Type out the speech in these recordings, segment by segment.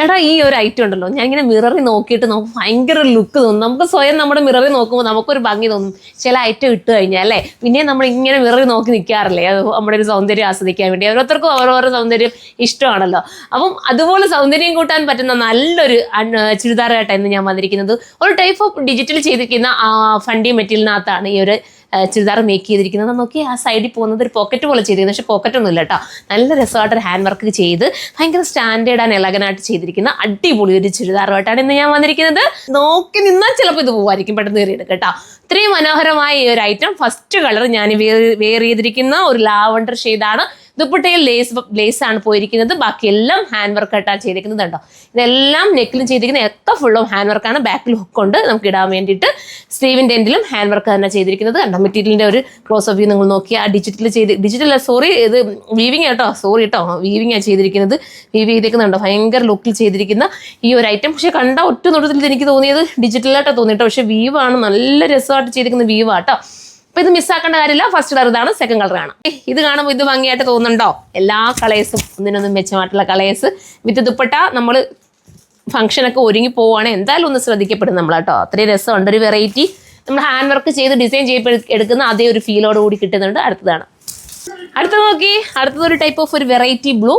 എടാ ഈ ഒരു ഐറ്റം ഉണ്ടല്ലോ, ഞാൻ ഇങ്ങനെ മിററിൽ നോക്കിയിട്ട് നമുക്ക് ഭയങ്കര ലുക്ക് തോന്നും. നമുക്ക് സ്വയം നമ്മുടെ മിററിൽ നോക്കുമ്പോൾ നമുക്കൊരു ഭംഗി തോന്നും. ചില ഐറ്റം ഇട്ട് കഴിഞ്ഞാൽ അല്ലേ, പിന്നെ നമ്മൾ ഇങ്ങനെ മിററിൽ നോക്കി നിൽക്കാറില്ലേ, അത് നമ്മുടെ ഒരു സൗന്ദര്യം ആസ്വദിക്കാൻ വേണ്ടി. ഓരോരുത്തർക്കും ഓരോരോ സൗന്ദര്യം ഇഷ്ടമാണല്ലോ. അപ്പം അതുപോലെ സൗന്ദര്യം കൂട്ടാൻ പറ്റുന്ന നല്ലൊരു ചുരിദാറായിട്ടാണ് ഇന്ന് ഞാൻ വന്നിരിക്കുന്നത്. ഒരു ടൈപ്പ് ഓഫ് ഡിജിറ്റൽ ചെയ്തിരിക്കുന്ന ഫണ്ടി മെറ്റീരിയലിനകത്താണ് ഈ ഒരു ചുരിദാർ മേക്ക് ചെയ്തിരിക്കുന്നത്. നോക്കി ആ സൈഡിൽ പോകുന്നത് ഒരു പോക്കറ്റ് പോലെ ചെയ്തിരിക്കുന്നത്, പക്ഷെ പോക്കറ്റൊന്നും ഇല്ല കേട്ടോ. നല്ല രസമായിട്ടൊരു ഹാൻഡ് വർക്ക് ചെയ്ത് ഭയങ്കര സ്റ്റാൻഡേർഡ് ആൻഡ് എലഗനായിട്ട് ചെയ്തിരിക്കുന്ന അടിപൊളി ഒരു ചുരിദാറുമായിട്ടാണ് ഇന്ന് ഞാൻ വന്നിരിക്കുന്നത്. നോക്കി നിന്നാൽ ചിലപ്പോൾ ഇത് പോകുമായിരിക്കും, പെട്ടെന്ന് കയറിയിട്ട് കേട്ടോ. ഇത്രയും മനോഹരമായ ഈ ഒരു ഐറ്റം, ഫസ്റ്റ് കളർ ഞാൻ വെയർ ചെയ്തിരിക്കുന്ന ഒരു ലാവണ്ടർ ഷെയ്ഡാണ്. ദുപ്പട്ടയിൽ ലേസ് ആണ് പോയിരിക്കുന്നത്. ബാക്കിയെല്ലാം ഹാൻഡ് വർക്ക് ആയിട്ടാണ് ചെയ്തിരിക്കുന്നത് കേട്ടോ. ഇതെല്ലാം നെക്കിലും ചെയ്തിരിക്കുന്നത് ഒക്കെ ഫുള്ളും ഹാൻഡ് വർക്കാണ്. ബാക്കിൽ ഹുക്ക് ഉണ്ട് നമുക്ക് ഇടാൻ വേണ്ടിയിട്ട്. സ്ലീവിൻ്റെ എൻഡിലും ഹാൻഡ് വർക്ക് തന്നെ ചെയ്തിരിക്കുന്നത് കണ്ടോ. മെറ്റീരിയലിൻ്റെ ഒരു ക്ലോസ് ഓഫ് വ്യൂ നിങ്ങൾ നോക്കിയാൽ ഇത് വീവിങ് കേട്ടോ, വീവിങ് ആണ് ചെയ്തിരിക്കുന്നത്. വീവ് ചെയ്തേക്കുന്നുണ്ടോ, ഭയങ്കര ലുക്കിൽ ചെയ്തിരിക്കുന്ന ഈ ഒരു ഐറ്റം. പക്ഷെ കണ്ട ഒറ്റ നോട്ടത്തിൽ എനിക്ക് തോന്നിയത് ഡിജിറ്റലായിട്ടാണ് തോന്നിയിട്ടോ. പക്ഷെ വീവാണ്, നല്ല രസമായിട്ട് ചെയ്തിരിക്കുന്ന വീവാട്ടോ. അപ്പൊ ഇത് മിസ്സാക്കേണ്ട കാര്യമില്ല. ഫസ്റ്റ് കളർ ഇതാണ്, സെക്കൻഡ് കളറാണ്. ഇത് കാണുമ്പോൾ ഇത് ഭംഗിയായിട്ട് തോന്നുന്നുണ്ടോ? എല്ലാ കളേഴ്സും ഒന്നിനൊന്നും മെച്ചമായിട്ടുള്ള കളേഴ്സ് വിത്ത് ദുപ്പട്ട. നമ്മൾ ഫംഗ്ഷനൊക്കെ ഒരുങ്ങി പോവുകയാണ് എന്തായാലും ഒന്ന് ശ്രദ്ധിക്കപ്പെടും നമ്മൾ കേട്ടോ. അത്രയും രസമുണ്ട്. ഒരു വെറൈറ്റി നമ്മൾ ഹാൻഡ് വർക്ക് ചെയ്ത് ഡിസൈൻ എടുക്കുന്ന അതേ ഒരു ഫീലോട് കൂടി കിട്ടുന്നുണ്ട്. അടുത്തത് നോക്കി, അടുത്തതൊരു ടൈപ്പ് ഓഫ് ഒരു വെറൈറ്റി ബ്ലൂ.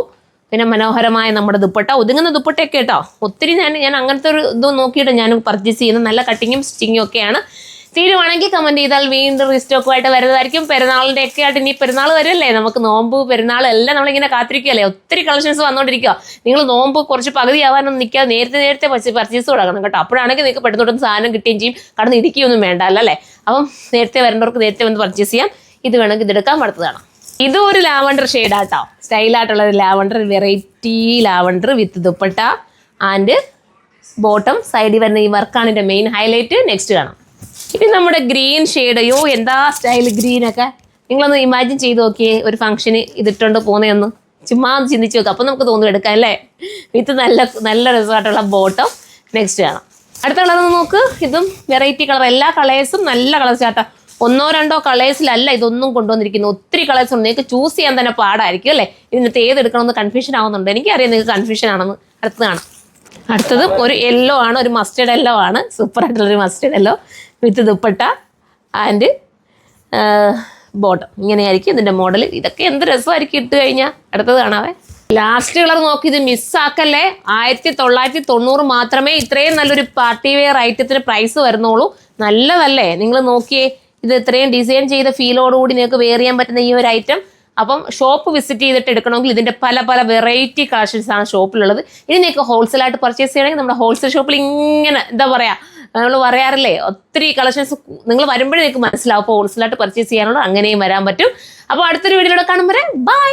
പിന്നെ മനോഹരമായ നമ്മുടെ ദുപ്പട്ട, ഒതുങ്ങുന്ന ദുപ്പട്ടയൊക്കെ കേട്ടോ. ഒത്തിരി ഞാൻ അങ്ങനത്തെ ഒരു ഇത് നോക്കിയിട്ട് ഞാൻ പർച്ചേസ് ചെയ്യുന്നത്. നല്ല കട്ടിങ്ങും സ്റ്റിച്ചിങ്ങും ഒക്കെയാണ്. തീരുവാണെങ്കിൽ കമൻറ്റ് ചെയ്താൽ വീണ്ടും റീസ്റ്റോക്കുമായിട്ട് വരുന്നതായിരിക്കും. പെരുന്നാളിൻ്റെ ഒക്കെ ആയിട്ട് ഇനി പെരുന്നാൾ വരുമല്ലേ, നമുക്ക് നോമ്പ് പെരുന്നാൾ എല്ലാം നമ്മളിങ്ങനെ കാത്തിരിക്കുകയല്ലേ. ഒത്തിരി കളക്ഷൻസ് വന്നുകൊണ്ടിരിക്കുക. നിങ്ങൾ നോമ്പ് കുറച്ച് പകുതിയാവാനൊന്നും നിൽക്കാതെ നേരത്തെ പർച്ചേസ് തുടങ്ങണം കേട്ടോ. അപ്പോഴാണെങ്കിൽ നിങ്ങൾക്ക് പെട്ടെന്ന് സാധനം കിട്ടുകയും ചെയ്യും, കടന്ന് ഇരിക്കുകയൊന്നും വേണ്ട അല്ലേ. അപ്പം നേരത്തെ വരേണ്ടവർക്ക് നേരത്തെ വന്ന് പർച്ചേസ് ചെയ്യാം. ഇത് വേണമെങ്കിൽ ഇതെടുക്കാൻ പടുത്തതാണ്. ഇതും ഒരു ലാവണ്ടർ ഷെയ്ഡാട്ടോ, സ്റ്റൈലായിട്ടുള്ള ഒരു lavender, variety lavender with dupatta and bottom. സൈഡിൽ വരുന്ന ഈ വർക്കാണ് ഇതിൻ്റെ മെയിൻ ഹൈലൈറ്റ്. നെക്സ്റ്റ് കാണാം. ഇനി നമ്മുടെ ഗ്രീൻ ഷെയ്ഡ്. അയ്യോ എന്താ സ്റ്റൈൽ ഗ്രീനൊക്കെ. നിങ്ങളൊന്ന് ഇമാജിൻ ചെയ്ത് നോക്കിയേ, ഒരു ഫംഗ്ഷന് ഇതിട്ടുകൊണ്ട് പോകുന്നതൊന്ന് ചുമ്മാ ചിന്തിച്ച് നോക്കുക. അപ്പം നമുക്ക് തോന്നും എടുക്കാം അല്ലേ. വിത്ത് നല്ല രസമായിട്ടുള്ള ബോട്ടം. നെക്സ്റ്റ് കാണാം. അടുത്ത കളർ നോക്ക്. ഇതും വെറൈറ്റി കളർ. എല്ലാ കളേഴ്സും നല്ല കളേഴ്സ് ആട്ടോ. 1-2 കളേഴ്സിലല്ല ഇതൊന്നും കൊണ്ടുവന്നിരിക്കുന്നു. ഒത്തിരി കളേഴ്സ് ഉണ്ട്. നിങ്ങൾക്ക് ചൂസ് ചെയ്യാൻ തന്നെ പാടായിരിക്കും അല്ലേ. ഇതിനകത്ത് ഏതെടുക്കണമെന്ന് കൺഫ്യൂഷൻ ആവുന്നുണ്ട്. എനിക്കറിയാം നിങ്ങൾക്ക് കൺഫ്യൂഷൻ ആണെന്ന്. അടുത്ത് കാണാം. അടുത്തതും ഒരു യെല്ലോ ആണ്, ഒരു മസ്റ്റേർഡ് യെല്ലോ ആണ്. സൂപ്പറായിട്ടുള്ളൊരു mustard yellow with dupatta and bottom. ഇങ്ങനെയായിരിക്കും ഇതിൻ്റെ മോഡൽ. ഇതൊക്കെ എന്ത് രസമായിരിക്കും ഇട്ട് കഴിഞ്ഞാൽ. അടുത്തത് കാണാവേ. ലാസ്റ്റ് കളർ നോക്കി, ഇത് മിസ്സാക്കല്ലേ. 1990 മാത്രമേ ഇത്രയും നല്ലൊരു പാർട്ടി വെയർ ഐറ്റത്തിന് പ്രൈസ് വരുന്നുള്ളൂ. നല്ലതല്ലേ, നിങ്ങൾ നോക്കിയേ. ഇത് ഇത്രയും ഡിസൈൻ ചെയ്ത ഫീലോടുകൂടി നിങ്ങൾക്ക് വെയർ ചെയ്യാൻ പറ്റുന്ന ഈ ഒരു ഐറ്റം. അപ്പം ഷോപ്പ് വിസിറ്റ് ചെയ്തിട്ട് എടുക്കണമെങ്കിൽ ഇതിൻ്റെ പല വെറൈറ്റി കളക്ഷൻസ് ആണ് ഷോപ്പിലുള്ളത്. ഇനി നിങ്ങൾക്ക് ഹോൾസെയിലായിട്ട് പർച്ചേസ് ചെയ്യണമെങ്കിൽ നമ്മുടെ ഹോൾസെയിൽ ഷോപ്പിൽ ഇങ്ങനെ എന്താ പറയുക, നമ്മൾ പറയാറില്ലേ, ഒത്തിരി കളക്ഷൻസ് നിങ്ങൾ വരുമ്പോഴേ നിങ്ങൾക്ക് മനസ്സിലാവും. അപ്പോൾ ഹോൾസെയിലായിട്ട് പർച്ചേസ് ചെയ്യാനുള്ള അങ്ങനെയും വരാൻ പറ്റും. അപ്പോൾ അടുത്തൊരു വീഡിയോയിലൂടെ കാണുമ്പോൾ ബൈ.